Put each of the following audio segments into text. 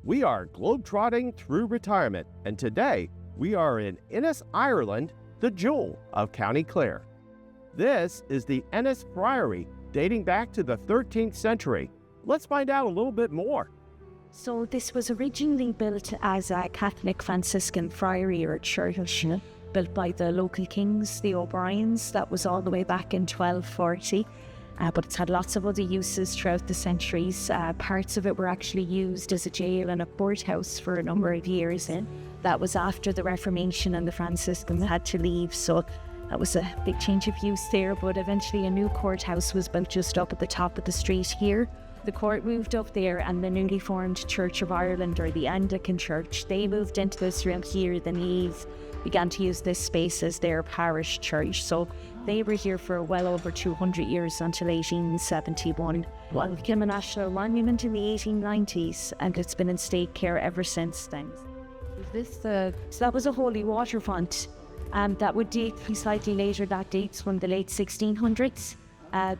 We are globetrotting through retirement, and today we are in Ennis Ireland, the jewel of County Clare. This is the Ennis Friary, dating back to the 13th century. Let's find out a little bit more. So this was originally built as a Catholic Franciscan friary or church, built by the local kings, the O'Briens. That was all the way back in 1240. But it's had lots of other uses throughout the centuries. Parts of it were actually used as a jail and a courthouse for a number of years. That was after the Reformation and the Franciscans had to leave, so that was a big change of use there. But eventually a new courthouse was built just up at the top of the street here. The court moved up there, and the newly formed Church of Ireland, or the Anglican Church, they moved into this room here. The Nave began to use this space as their parish church. So they were here for well over 200 years until 1871. It became a national monument in the 1890s, and it's been in state care ever since then. So that was a holy water font, and that would date slightly later. That dates from the late 1600s.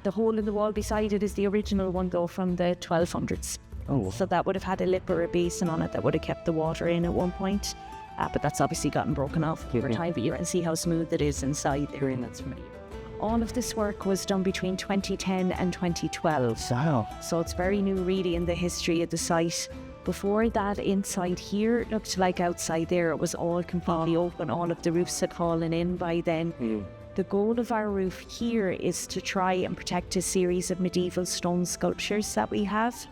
The hole in the wall beside it is the original one, though, from the 1200s. Oh. So that would have had a lip or a basin on it that would have kept the water in at one point. But that's obviously gotten broken off over time, but you can see how smooth it is inside there, and that's really... All of this work was done between 2010 and 2012. Wow. So it's very new, really, in the history of the site. Before that, inside here looked like outside there. It was all completely open. All of the roofs had fallen in by then. The goal of our roof here is to try and protect a series of medieval stone sculptures that we have.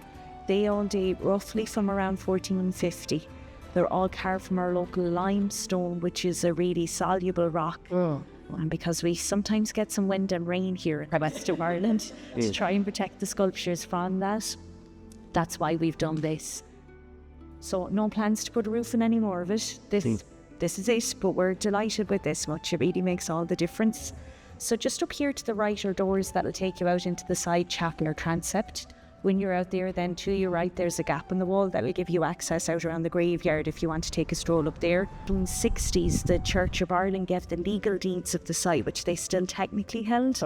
They all date roughly from around 1450. They're all carved from our local limestone, which is a really soluble rock. And because we sometimes get some wind and rain here in the west of Ireland, to try and protect the sculptures from that, that's why we've done this. So no plans to put a roof in any more of it. This is it, but we're delighted with this much. It really makes all the difference. So just up here to the right are doors that'll take you out into the side chapel or transept. When you're out there, then to your right, there's a gap in the wall that will give you access out around the graveyard if you want to take a stroll up there. In the 60s, the Church of Ireland gave the legal deeds of the site, which they still technically held,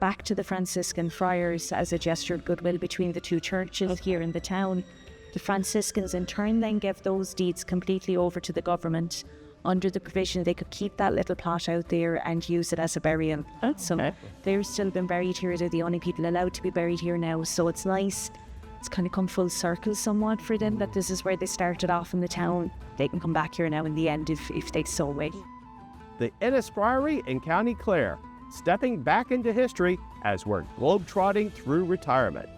back to the Franciscan friars as a gesture of goodwill between the two churches here in the town. The Franciscans in turn then gave those deeds completely over to the government, under the provision they could keep that little plot out there and use it as a burial. So they've still been buried here. They're the only people allowed to be buried here now. So it's nice. It's kind of come full circle somewhat for them, that this is where they started off in the town. They can come back here now in the end if they so wish. The Ennis Friary in County Clare, stepping back into history as we're globetrotting through retirement.